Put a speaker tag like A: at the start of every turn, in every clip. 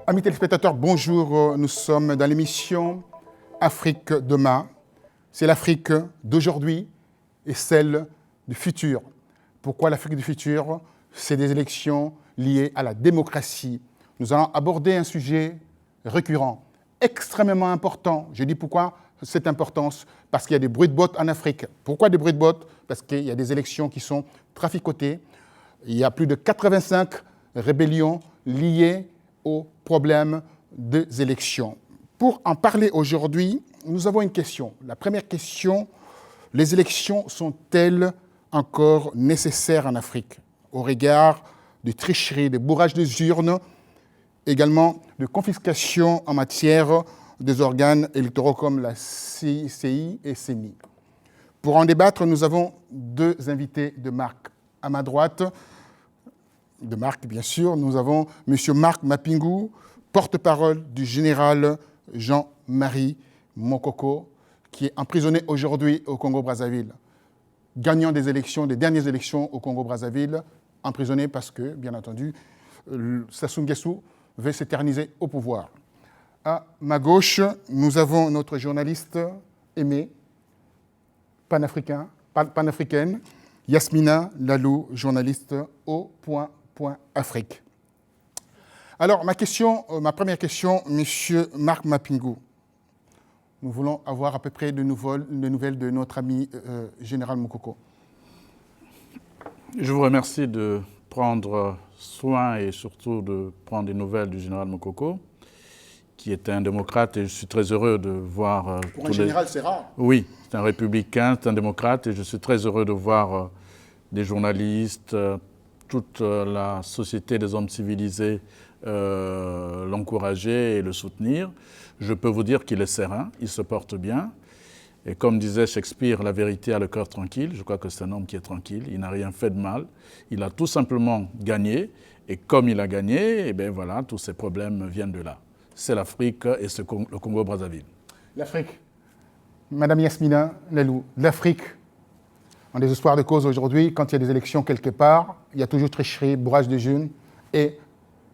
A: Amis téléspectateurs, bonjour. Nous sommes dans l'émission Afrique demain. C'est l'Afrique d'aujourd'hui et celle du futur. Pourquoi l'Afrique du futur? C'est des élections liées à la démocratie. Nous allons aborder un sujet récurrent, extrêmement important. Je dis pourquoi cette importance? Parce qu'il y a des bruits de bottes en Afrique. Pourquoi des bruits de bottes? Parce qu'il y a des élections qui sont traficotées. Il y a plus de 85 rébellions liées aux problèmes des élections. Pour en parler aujourd'hui, nous avons une question. La première question, les élections sont-elles encore nécessaires en Afrique au regard de tricheries, de bourrage des urnes, également de confiscation en matière des organes électoraux comme la CI et CENI. Pour en débattre, nous avons deux invités de marque. À ma droite, de marque, bien sûr, nous avons M. Marc Mapingou, porte-parole du général Jean-Marie Mokoko, qui est emprisonné aujourd'hui au Congo-Brazzaville. Gagnant des élections, des dernières élections au Congo-Brazzaville, emprisonné parce que, bien entendu, Sassou Nguesso veut s'éterniser au pouvoir. À ma gauche, nous avons notre journaliste aimée, panafricaine, Yasmina Lalou, journaliste au Point.Afrique. Alors, ma première question, M. Marc Mapingou. Nous voulons avoir à peu près de nouvelles de notre ami général Mokoko.
B: Je vous remercie de prendre soin et surtout de prendre des nouvelles du général Mokoko, qui est un démocrate, et je suis très heureux de voir...
A: Pour un général, c'est rare.
B: Oui, c'est un républicain, c'est un démocrate, et je suis très heureux de voir des journalistes, toute la société des hommes civilisés l'encourager et le soutenir. Je peux vous dire qu'il est serein, il se porte bien. Et comme disait Shakespeare, la vérité a le cœur tranquille. Je crois que c'est un homme qui est tranquille, il n'a rien fait de mal. Il a tout simplement gagné. Et comme il a gagné, eh bien voilà, tous ces problèmes viennent de là. C'est l'Afrique et le Congo-Brazzaville.
A: L'Afrique. Madame Yasmina Lalou, l'Afrique, en désespoir de cause aujourd'hui, quand il y a des élections quelque part, il y a toujours tricherie, bourrage de jeunes, et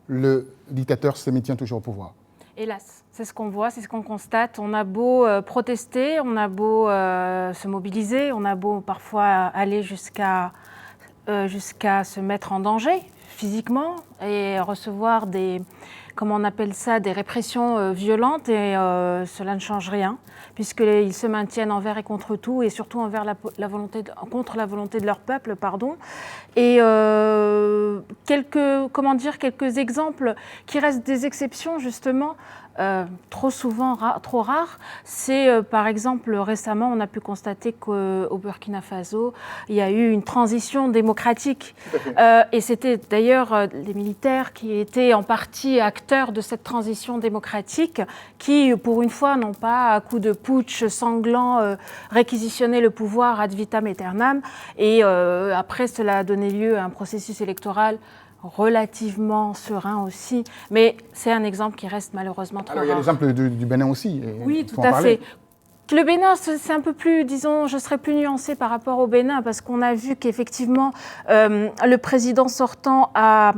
A: le dictateur se maintient toujours au pouvoir.
C: Hélas, c'est ce qu'on voit, c'est ce qu'on constate. On a beau protester, on a beau se mobiliser, on a beau parfois aller jusqu'à se mettre en danger physiquement et recevoir des, comment on appelle ça, des répressions violentes, et cela ne change rien, puisqu'ils se maintiennent envers et contre tout, et surtout envers contre la volonté de leur peuple, pardon. Et quelques exemples qui restent des exceptions, justement, trop souvent, trop rares. C'est par exemple récemment, on a pu constater qu'au Burkina Faso, il y a eu une transition démocratique. Et c'était d'ailleurs les militaires qui étaient en partie acteurs de cette transition démocratique, qui, pour une fois, n'ont pas, à coup de putsch sanglant, réquisitionné le pouvoir ad vitam aeternam. Et après, cela a donné lieu à un processus électoral relativement serein aussi, mais c'est un exemple qui reste malheureusement trop rare.
A: Il y a l'exemple du Bénin aussi.
C: Oui, tout à fait. Le Bénin, c'est un peu plus, disons, je serais plus nuancée par rapport au Bénin, parce qu'on a vu qu'effectivement, le président sortant a...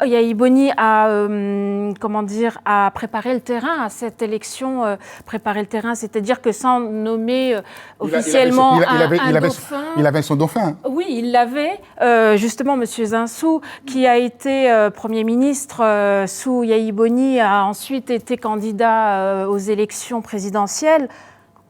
C: Yahi Boni a préparé le terrain à cette élection. Préparer le terrain, c'est-à-dire que sans nommer officiellement un dauphin.
A: Il avait son dauphin.
C: Oui, il l'avait. Justement, M. Zinsou, qui a été Premier ministre sous Yahi Boni, a ensuite été candidat aux élections présidentielles.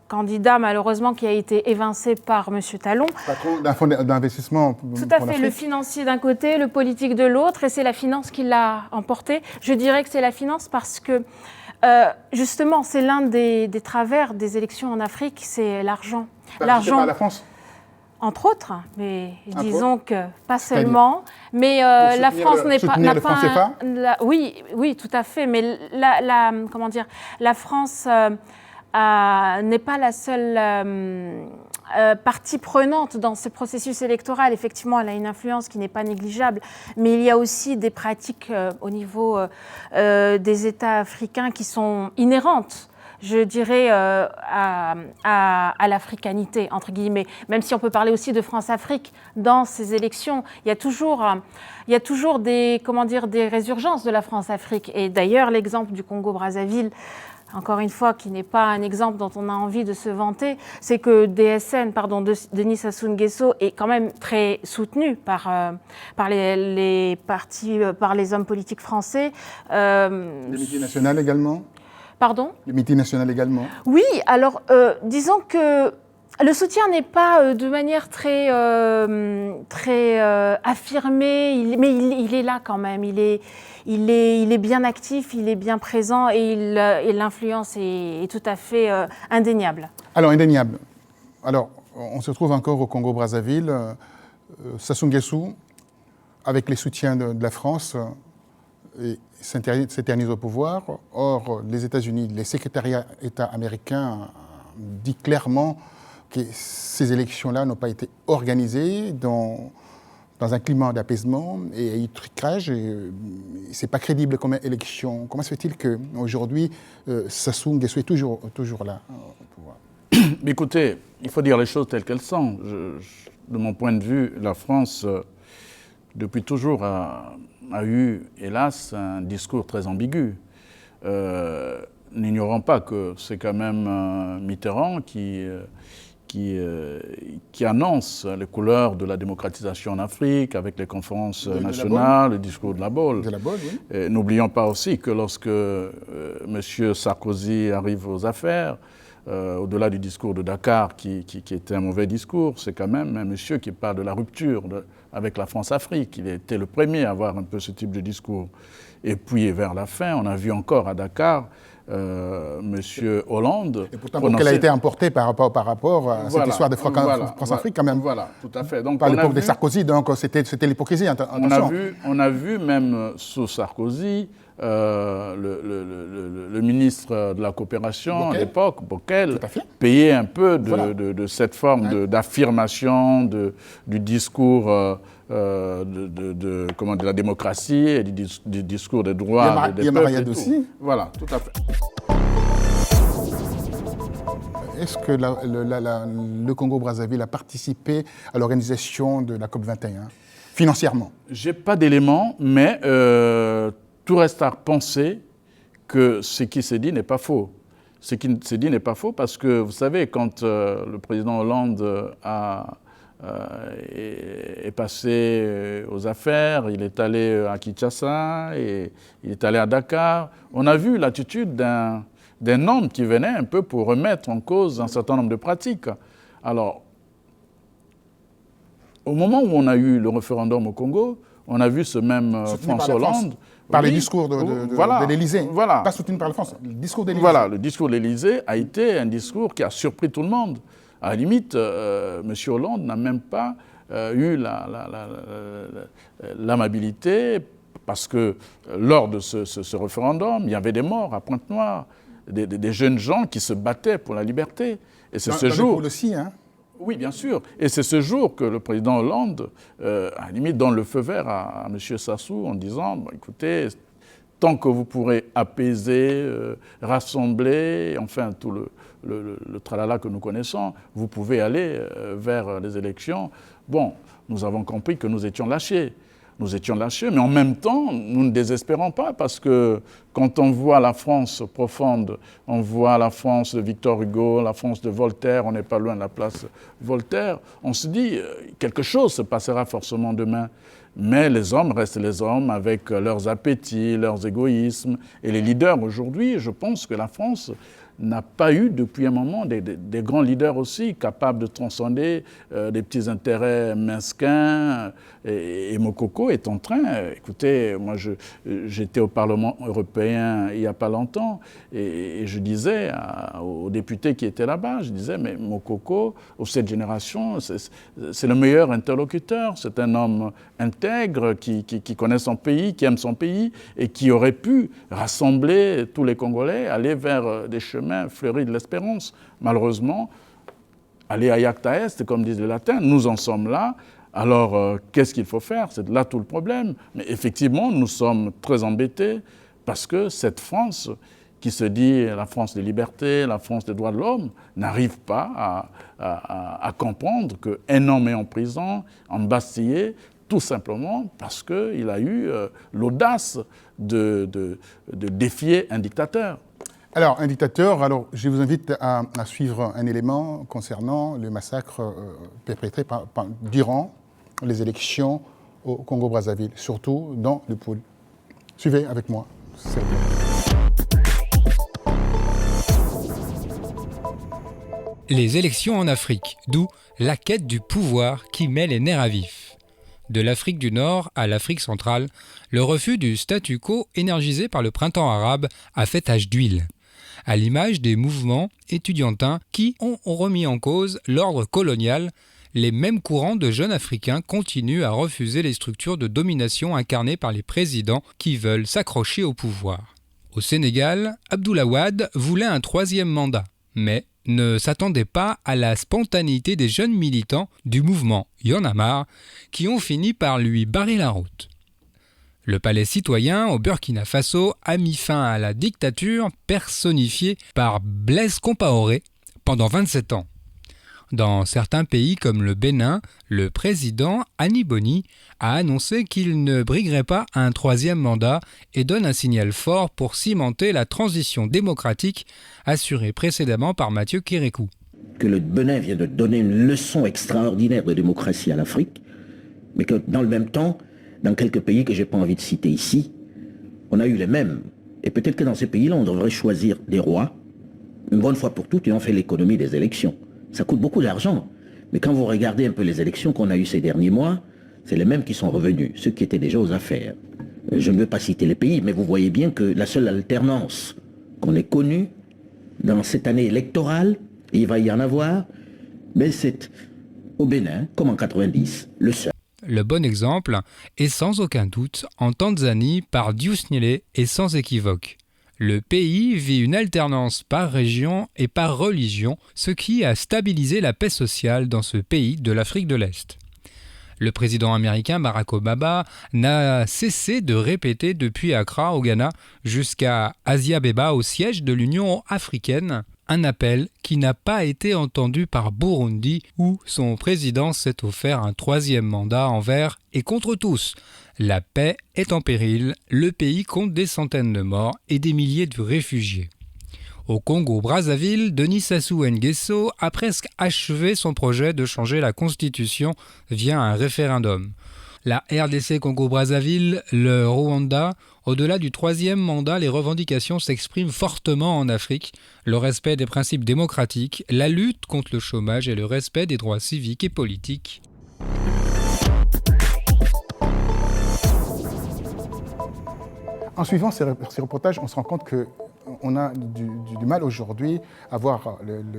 C: Candidat malheureusement qui a été évincé par M. Talon.
A: Patron d'un fonds d'investissement.
C: Tout à fait, le financier d'un côté, le politique de l'autre, et c'est la finance qui l'a emporté. Je dirais que c'est la finance parce que, justement, c'est l'un des travers des élections en Afrique, c'est l'argent.
A: L'argent. Par la France.
C: Entre autres, mais
A: Entre
C: disons que pas seulement. Mais la France n'est pas...
A: Soutenir le franc CFA ?
C: Oui, oui, tout à fait. Mais comment dire, la France n'est pas la seule partie prenante dans ce processus électoral. Effectivement, elle a une influence qui n'est pas négligeable. Mais il y a aussi des pratiques au niveau des États africains qui sont inhérentes, je dirais, à l'africanité, entre guillemets. Même si on peut parler aussi de France-Afrique dans ces élections, il y a toujours des résurgences de la France-Afrique. Et d'ailleurs, l'exemple du Congo-Brazzaville, encore une fois, qui n'est pas un exemple dont on a envie de se vanter, c'est que Denis Sassou Nguesso est quand même très soutenu par les partis, par les hommes politiques français.
A: Le Midi national également ?
C: Pardon ?
A: Le Midi national également ?
C: Oui, alors disons que le soutien n'est pas de manière très affirmée, mais il est là quand même. Il est bien actif, il est bien présent et l'influence est tout à fait indéniable.
A: Alors, indéniable. Alors, on se trouve encore au Congo-Brazzaville. Sassou Nguesso, avec les soutiens de la France, s'éternise au pouvoir. Or, les États-Unis, les secrétariats États américains disent clairement que ces élections-là n'ont pas été organisées dans un climat d'apaisement et il y a eu trucage. Ce n'est pas crédible comme élection. Comment se fait-il qu'aujourd'hui, Sassou Nguesso est toujours là au pouvoir ?
B: Écoutez, il faut dire les choses telles qu'elles sont. De mon point de vue, la France, depuis toujours, a eu, hélas, un discours très ambigu. N'ignorons pas que c'est quand même Mitterrand qui annonce les couleurs de la démocratisation en Afrique avec les conférences nationales, le discours de la Baule.
A: Oui.
B: N'oublions pas aussi que lorsque M. Sarkozy arrive aux affaires, au-delà du discours de Dakar qui était un mauvais discours, c'est quand même un monsieur qui parle de la rupture avec la France-Afrique. Il était le premier à avoir un peu ce type de discours. Et puis vers la fin, on a vu encore à Dakar Monsieur Hollande.
A: Et pourtant, qu'elle a été emportée par rapport à cette histoire de France-Afrique quand même.
B: Voilà, tout à fait. Donc,
A: par l'époque de Sarkozy, donc c'était l'hypocrisie.
B: On a vu même sous Sarkozy, le ministre de la coopération à l'époque, Bockel, payer un peu de cette forme d'affirmation du discours de la démocratie et du discours des droits des peuples et tout.
A: Aussi.
B: Voilà, tout à fait.
A: Est-ce que le Congo-Brazzaville a participé à l'organisation de la COP21, financièrement ?
B: Je n'ai pas d'éléments, mais tout reste à penser que ce qui s'est dit n'est pas faux. Ce qui s'est dit n'est pas faux parce que, vous savez, quand le président Hollande est passé aux affaires, il est allé à Kinshasa et il est allé à Dakar, on a vu l'attitude d'un homme qui venait un peu pour remettre en cause un certain nombre de pratiques. Alors, au moment où on a eu le référendum au Congo, on a vu ce même François Hollande...
A: Par les discours de l'Élysée, pas soutenu par la France, le discours de l'Élysée.
B: Voilà, le discours de l'Élysée a été un discours qui a surpris tout le monde. À la limite, M. Hollande n'a même pas eu l'amabilité, parce que lors de ce référendum, il y avait des morts à Pointe-Noire, des jeunes gens qui se battaient pour la liberté. Et c'est ce jour...
A: aussi, hein.
B: Oui, bien sûr. Et c'est ce jour que le président Hollande, à la limite, donne le feu vert à M. Sassou en disant écoutez, tant que vous pourrez apaiser, rassembler, enfin tout le tralala que nous connaissons, vous pouvez aller vers les élections. Bon, nous avons compris que nous étions lâchés. Nous étions lâchés, mais en même temps, nous ne désespérons pas parce que quand on voit la France profonde, on voit la France de Victor Hugo, la France de Voltaire, on n'est pas loin de la place Voltaire, on se dit quelque chose se passera forcément demain. Mais les hommes restent les hommes avec leurs appétits, leurs égoïsmes. Et les leaders aujourd'hui, je pense que la France n'a pas eu depuis un moment des grands leaders aussi capables de transcender des petits intérêts mesquins. Et Mokoko est en train, écoutez, moi j'étais au Parlement européen il n'y a pas longtemps et je disais aux députés qui étaient là-bas, je disais mais Mokoko, ou cette génération, c'est le meilleur interlocuteur, c'est un homme intègre qui connaît son pays, qui aime son pays et qui aurait pu rassembler tous les Congolais, aller vers des chemins fleuris de l'espérance. Malheureusement, aller à Yacta Est, comme disent les Latins, nous en sommes là. Alors, qu'est-ce qu'il faut faire? C'est là tout le problème. Mais effectivement, nous sommes très embêtés parce que cette France, qui se dit la France des libertés, la France des droits de l'homme, n'arrive pas à comprendre qu'un homme est en prison, embastillé, tout simplement parce qu'il a eu l'audace de défier un dictateur.
A: Alors, un dictateur, je vous invite à suivre un élément concernant le massacre perpétré durant les élections au Congo-Brazzaville, surtout dans le pôle. Suivez avec moi.
D: Les élections en Afrique, d'où la quête du pouvoir qui met les nerfs à vif. De l'Afrique du Nord à l'Afrique centrale, le refus du statu quo énergisé par le printemps arabe a fait tache d'huile, à l'image des mouvements étudiantins qui ont remis en cause l'ordre colonial. Les mêmes courants de jeunes Africains continuent à refuser les structures de domination incarnées par les présidents qui veulent s'accrocher au pouvoir. Au Sénégal, Abdoulaye Wade voulait un 3e mandat, mais ne s'attendait pas à la spontanéité des jeunes militants du mouvement Y'en a marre qui ont fini par lui barrer la route. Le palais citoyen au Burkina Faso a mis fin à la dictature personnifiée par Blaise Compaoré pendant 27 ans. Dans certains pays comme le Bénin, le président Annie Bonny a annoncé qu'il ne briguerait pas un 3e mandat et donne un signal fort pour cimenter la transition démocratique assurée précédemment par Mathieu Kérékou.
E: Que le Bénin vient de donner une leçon extraordinaire de démocratie à l'Afrique, mais que dans le même temps, dans quelques pays que je n'ai pas envie de citer ici, on a eu les mêmes. Et peut-être que dans ces pays-là, on devrait choisir des rois, une bonne fois pour toutes, et on fait l'économie des élections. Ça coûte beaucoup d'argent. Mais quand vous regardez un peu les élections qu'on a eues ces derniers mois, c'est les mêmes qui sont revenus, ceux qui étaient déjà aux affaires. Je ne veux pas citer les pays, mais vous voyez bien que la seule alternance qu'on ait connue dans cette année électorale, et il va y en avoir, mais c'est au Bénin, comme en 90, le seul.
D: Le bon exemple est sans aucun doute en Tanzanie par Diouf Nyele et sans équivoque. Le pays vit une alternance par région et par religion, ce qui a stabilisé la paix sociale dans ce pays de l'Afrique de l'Est. Le président américain Barack Obama n'a cessé de répéter depuis Accra au Ghana jusqu'à Addis Abeba au siège de l'Union africaine, un appel qui n'a pas été entendu par Burundi où son président s'est offert un 3e mandat envers et contre tous. La paix est en péril, le pays compte des centaines de morts et des milliers de réfugiés. Au Congo-Brazzaville, Denis Sassou Nguesso a presque achevé son projet de changer la constitution via un référendum. La RDC Congo-Brazzaville, le Rwanda, au-delà du 3e mandat, les revendications s'expriment fortement en Afrique. Le respect des principes démocratiques, la lutte contre le chômage et le respect des droits civiques et politiques.
A: En suivant ces reportages, on se rend compte qu'on a du mal aujourd'hui à voir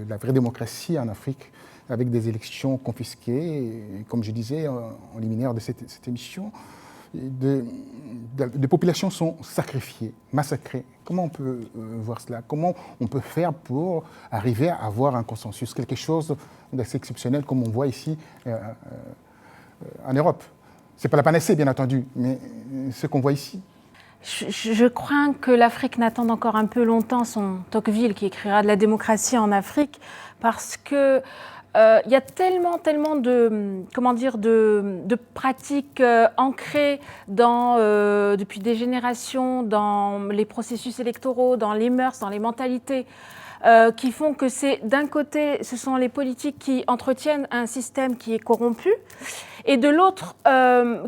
A: la vraie démocratie en Afrique avec des élections confisquées. Et comme je disais en liminaire de cette émission, des populations sont sacrifiées, massacrées. Comment on peut voir cela? Comment on peut faire pour arriver à avoir un consensus, quelque chose d'assez exceptionnel comme on voit ici en Europe? Ce n'est pas la panacée, bien entendu, mais ce qu'on voit ici.
C: Je crains que l'Afrique n'attende encore un peu longtemps son Tocqueville qui écrira de la démocratie en Afrique parce que il y a tellement de pratiques ancrées depuis des générations dans les processus électoraux, dans les mœurs, dans les mentalités, qui font que d'un côté, ce sont les politiques qui entretiennent un système qui est corrompu, et de l'autre,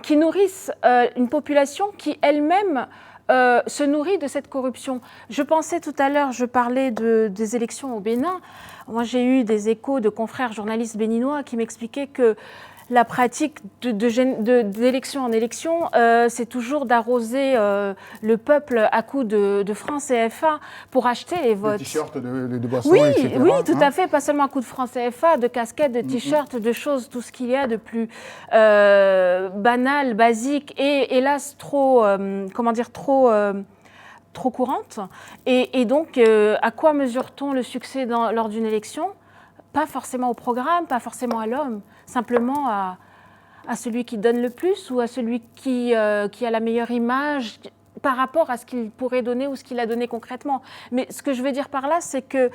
C: qui nourrissent une population qui elle-même se nourrit de cette corruption. Je pensais tout à l'heure, je parlais des élections au Bénin. Moi, j'ai eu des échos de confrères journalistes béninois qui m'expliquaient que la pratique d'élection en élection, c'est toujours d'arroser le peuple à coups de francs CFA pour acheter les votes.
A: Des t-shirts, de boissons,
C: Oui,
A: etc.
C: oui, tout à fait. Pas seulement à coups de francs CFA, de casquettes, de t-shirts, de choses, tout ce qu'il y a de plus banal, basique et hélas trop, trop courante. Et donc, à quoi mesure-t-on le succès lors d'une élection ? Pas forcément au programme, pas forcément à l'homme, simplement à celui qui donne le plus ou à celui qui a la meilleure image par rapport à ce qu'il pourrait donner ou ce qu'il a donné concrètement. Mais ce que je veux dire par là, c'est que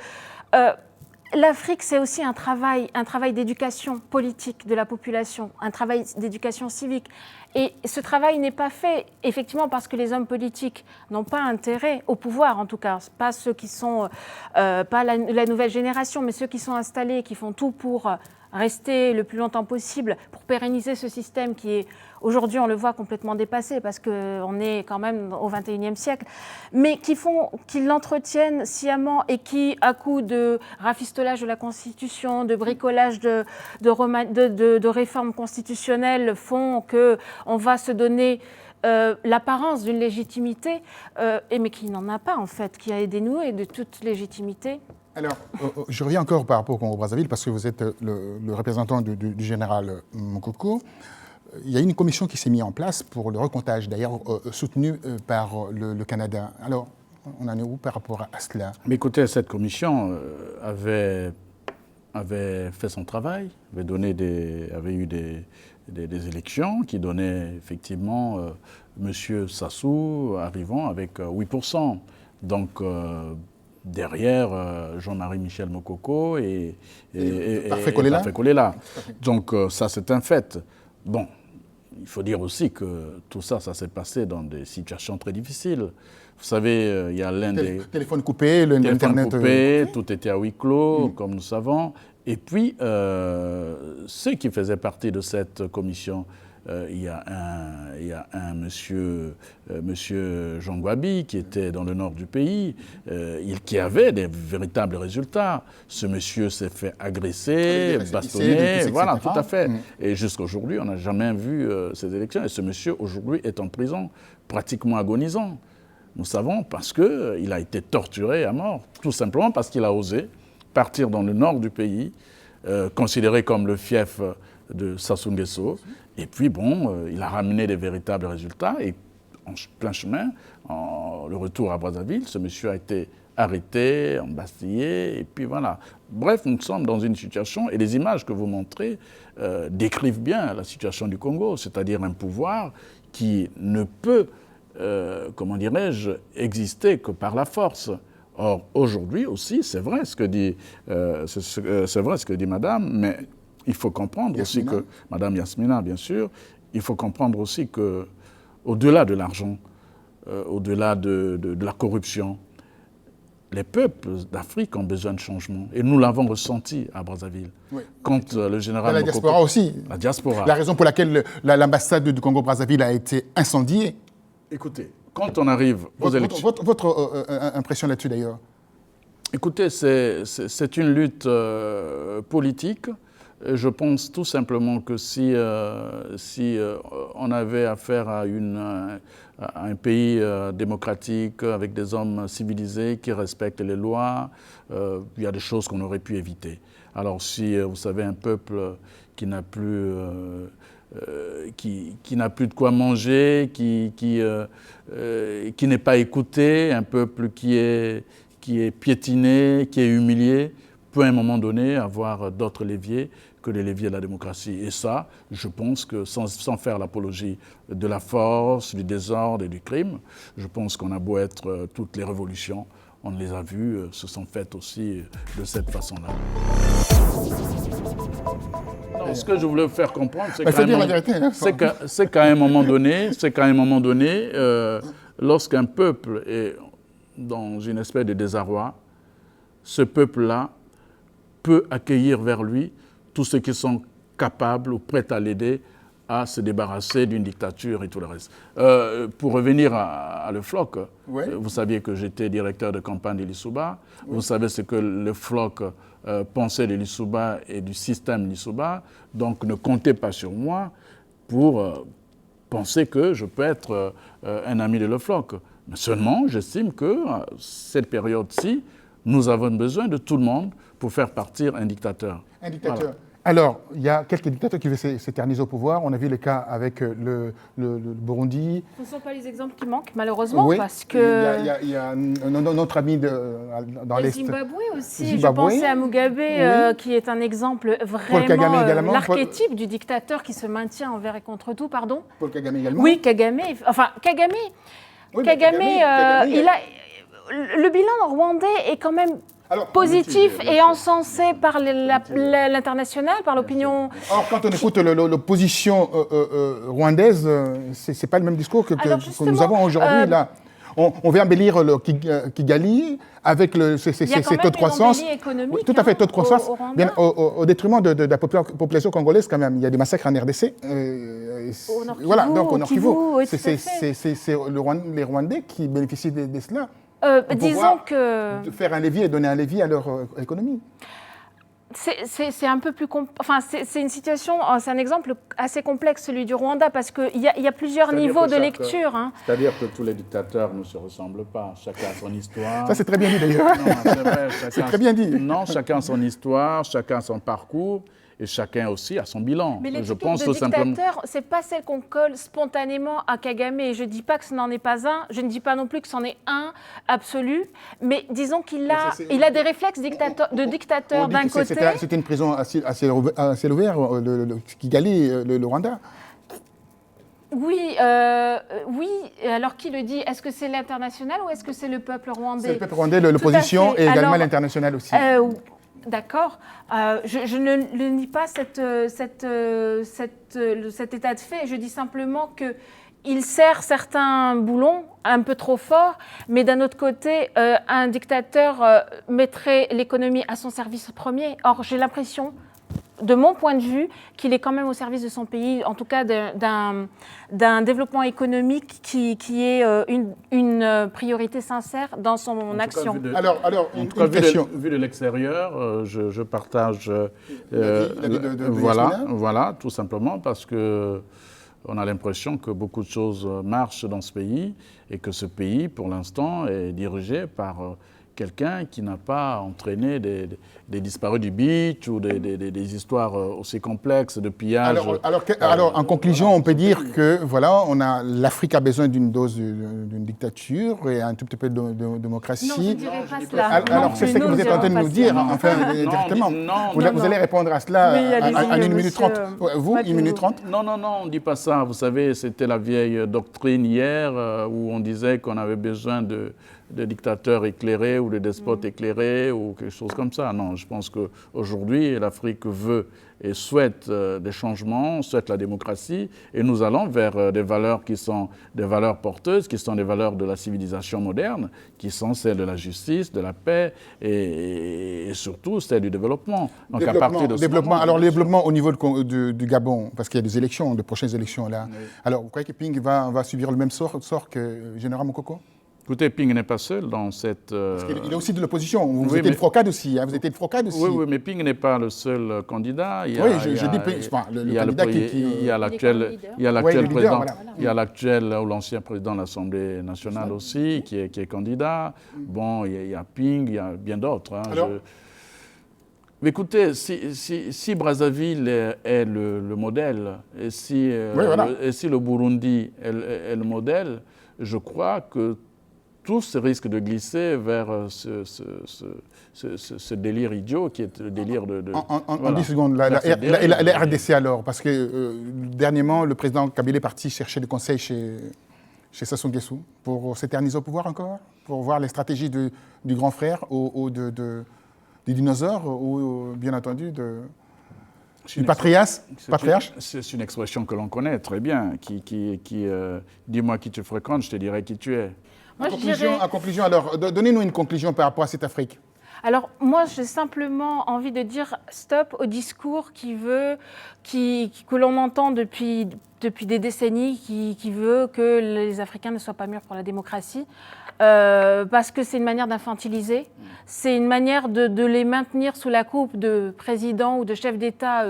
C: l'Afrique, c'est aussi un travail d'éducation politique de la population, un travail d'éducation civique. Et ce travail n'est pas fait, effectivement, parce que les hommes politiques n'ont pas intérêt au pouvoir, en tout cas, pas ceux qui sont, pas la nouvelle génération, mais ceux qui sont installés, qui font tout pour rester le plus longtemps possible, pour pérenniser ce système qui est, aujourd'hui, on le voit complètement dépassé, parce qu'on est quand même au XXIe siècle, mais qui l'entretiennent sciemment et qui, à coup de rafistolage de la Constitution, de bricolage de réformes constitutionnelles, font qu'on va se donner l'apparence d'une légitimité, mais qui n'en a pas, en fait, qui est dénuée de toute légitimité.
A: Alors, je reviens encore par rapport au Congo-Brazzaville, parce que vous êtes le représentant du général Mokoko. Il y a une commission qui s'est mise en place pour le recomptage, d'ailleurs soutenue par le Canada. Alors, on en est où par rapport à cela ?
B: Mais écoutez, cette commission avait fait son travail, avait eu des élections qui donnaient effectivement M. Sassou arrivant avec 8%. Donc, derrière Jean-Marie Michel Mokoko et
A: Parfait Kolela.
B: Donc ça, c'est un fait. Bon, il faut dire aussi que tout ça, ça s'est passé dans des situations très difficiles. Vous savez, il y a l'un des...
A: Téléphone coupé, l'Internet...
B: Tout était à huis clos, comme nous savons. Et puis, ceux qui faisaient partie de cette commission, il y a un monsieur Jean Gwabi qui était dans le nord du pays, qui avait des véritables résultats. Ce monsieur s'est fait agresser, bastonner, voilà, tout à fait. Et jusqu'à aujourd'hui, on n'a jamais vu ces élections. Et ce monsieur, aujourd'hui, est en prison, pratiquement agonisant. Nous savons parce qu'il a été torturé à mort, tout simplement parce qu'il a osé partir dans le nord du pays, considéré comme le fief de Sassou Nguesso. Et puis, bon, il a ramené des véritables résultats. Et en plein chemin, le retour à Brazzaville, ce monsieur a été arrêté, embastillé, et puis voilà. Bref, nous sommes dans une situation, et les images que vous montrez décrivent bien la situation du Congo, c'est-à-dire un pouvoir qui ne peut, comment dirais-je, exister que par la force. Or, aujourd'hui aussi, c'est vrai ce que dit Madame, mais il faut comprendre aussi que, Madame Yasmina, bien sûr, il faut comprendre aussi que, au-delà de l'argent, au-delà de la corruption, les peuples d'Afrique ont besoin de changement. Et nous l'avons ressenti à Brazzaville. Oui. Quand le général
A: la diaspora aussi.
B: La diaspora.
A: La raison pour laquelle l'ambassade du Congo-Brazzaville a été incendiée.
B: Écoutez, quand on arrive aux élections...
A: Votre impression là-dessus, d'ailleurs?
B: Écoutez, c'est une lutte politique. Je pense tout simplement que si on avait affaire à un pays démocratique, avec des hommes civilisés qui respectent les lois, il y a des choses qu'on aurait pu éviter. Alors si, vous savez, un peuple qui n'a plus de quoi manger, qui n'est pas écouté, un peuple qui est piétiné, qui est humilié, peut à un moment donné avoir d'autres leviers que les leviers de la démocratie. Et ça, je pense que sans faire l'apologie de la force, du désordre et du crime, je pense qu'on a beau être toutes les révolutions, on les a vues, se sont faites aussi de cette façon-là. Non, ce que je voulais vous faire comprendre, c'est qu'à un moment donné, lorsqu'un peuple est dans une espèce de désarroi, ce peuple-là peut accueillir vers lui tous ceux qui sont capables ou prêts à l'aider à se débarrasser d'une dictature et tout le reste. Pour revenir à Le Floc, vous saviez que j'étais directeur de campagne de l'Issouba. Vous savez ce que Le Floc pensait de l'Issouba et du système l'Issouba. Donc ne comptez pas sur moi pour penser que je peux être un ami de Le Floc. Mais seulement, j'estime que cette période-ci, nous avons besoin de tout le monde pour faire partir un dictateur.
A: Un dictateur.
B: Voilà.
A: Alors, il y a quelques dictateurs qui veulent s'éterniser au pouvoir. On a vu le cas avec le Burundi.
C: Ce ne sont pas les exemples qui manquent, malheureusement,
A: Oui,
C: parce que...
A: il y a notre ami dans
C: le
A: l'Est.
C: Zimbabwe aussi,
A: Zimbabwe.
C: Je pensais à Mugabe, qui est un exemple vraiment l'archétype du dictateur qui se maintient envers et contre tout, pardon.
A: Paul Kagame également.
C: Oui, Kagame. Enfin, Kagame, il a... Le bilan rwandais est quand même positif et encensé par l'international, par l'opinion.
A: Or, quand on écoute l'opposition rwandaise, c'est pas le même discours que nous avons aujourd'hui là. On veut embellir le Kigali avec ces taux de croissance.
C: Économique,
A: tout à fait, taux de croissance, bien au détriment de la population congolaise quand même. Il y a des massacres en RDC. Voilà, donc au Nord Kivu, c'est les Rwandais qui bénéficient de cela.
C: Disons que...
A: De faire un levier et donner un levier à leur économie.
C: C'est un peu plus... Enfin, c'est une situation, c'est un exemple assez complexe, celui du Rwanda, parce qu'il y a plusieurs niveaux de lecture.
B: C'est-à-dire que tous les dictateurs ne se ressemblent pas. Chacun a son histoire.
A: Ça, c'est très bien dit, d'ailleurs.
B: Non, c'est vrai.
A: C'est très bien dit.
B: Non, chacun a son histoire, chacun a son parcours. Et chacun aussi a son bilan.
C: Mais l'étiquette de dictateur, ce n'est pas celle qu'on colle spontanément à Kagame. Et je ne dis pas que ce n'en est pas un, je ne dis pas non plus que c'en est un absolu, mais disons qu'il a des réflexes de dictateur d'un côté.
A: C'était une prison à ciel ouvert, Kigali, le Rwanda.
C: Oui, alors qui le dit? Est-ce que c'est l'international ou est-ce que c'est le peuple rwandais?
A: C'est le peuple rwandais, l'opposition et également l'international aussi.
C: D'accord. Je ne nie pas cet état de fait. Je dis simplement qu'il sert certains boulons un peu trop forts, mais d'un autre côté, un dictateur mettrait l'économie à son service premier. Or, j'ai l'impression, de mon point de vue, qu'il est quand même au service de son pays, en tout cas d'un développement économique qui est une priorité sincère dans son action.
A: Alors,
B: en tout cas, vu de l'extérieur, je partage voilà, tout simplement parce que on a l'impression que beaucoup de choses marchent dans ce pays et que ce pays, pour l'instant, est dirigé par quelqu'un qui n'a pas entraîné des disparus du beach ou des histoires aussi complexes de pillage.
A: Alors, en conclusion, on peut dire que voilà, l'Afrique a besoin d'une dose d'une dictature et un tout petit peu de démocratie.
C: Non, je ne dirais pas cela.
A: Alors, c'est ce que vous êtes en train de nous dire, enfin, directement. Vous allez répondre à cela en 1 minute 30. Vous, 1 minute 30 ?
B: Non, on ne dit pas ça. Vous savez, c'était la vieille doctrine hier où on disait qu'on avait besoin de dictateurs éclairés ou de despotes éclairés ou quelque chose comme ça. Non, je pense qu'aujourd'hui, l'Afrique veut et souhaite des changements, souhaite la démocratie, et nous allons vers des valeurs qui sont des valeurs porteuses, qui sont des valeurs de la civilisation moderne, qui sont celles de la justice, de la paix et surtout celles du développement. Donc à partir de ce moment,
A: alors le développement au niveau du Gabon, parce qu'il y a des élections, de prochaines élections là. Oui. Alors vous croyez que Ping va subir le même sort que Général Mokoko?
B: Écoutez, Ping n'est pas seul dans cette...
A: Parce qu'il est aussi de l'opposition. Vous étiez le Frocade aussi. Vous étiez le Frocade aussi.
B: Oui, mais Ping n'est pas le seul candidat.
A: Il y a l'actuel
B: président, il y a l'actuel ou l'ancien président de l'Assemblée nationale aussi qui est candidat. Bon, il y a Ping, il y a bien d'autres. Mais écoutez, si Brazzaville est le modèle et si le Burundi est le modèle, je crois que tous risquent de glisser vers ce délire idiot qui est le délire de...
A: En 10 secondes, la RDC alors, parce que dernièrement, le président Kabila est parti chercher des conseils chez Sassou Nguesso pour s'éterniser au pouvoir encore, pour voir les stratégies du grand frère ou des dinosaures ou bien entendu du patriarche.
B: C'est une expression que l'on connaît très bien, dis-moi qui tu fréquentes, je te dirai qui tu es.
A: En conclusion, alors, donnez-nous une conclusion par rapport à cette Afrique.
C: Alors moi, j'ai simplement envie de dire stop au discours que l'on entend depuis des décennies, qui veut que les Africains ne soient pas mûrs pour la démocratie. Parce que c'est une manière d'infantiliser, c'est une manière de les maintenir sous la coupe de présidents ou de chefs d'État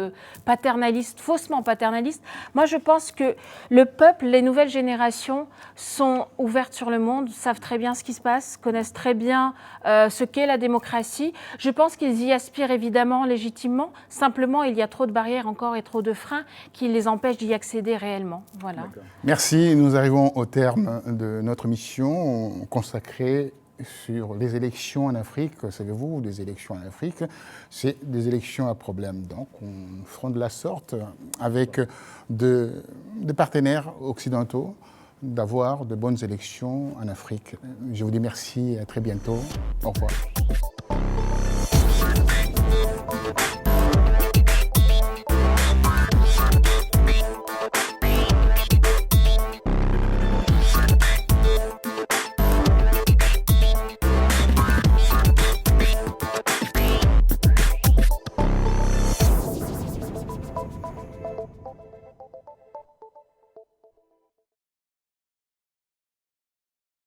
C: paternalistes, faussement paternalistes. Moi, je pense que le peuple, les nouvelles générations sont ouvertes sur le monde, savent très bien ce qui se passe, connaissent très bien ce qu'est la démocratie. Je pense qu'ils y aspirent évidemment légitimement. Simplement, il y a trop de barrières encore et trop de freins qui les empêchent d'y accéder réellement. Voilà.
A: Merci. Nous arrivons au terme de notre mission consacrée sur les élections en Afrique. Savez-vous, des élections en Afrique, c'est des élections à problème. Donc, on fera de la sorte avec des partenaires occidentaux d'avoir de bonnes élections en Afrique. Je vous dis merci et à très bientôt. Au revoir.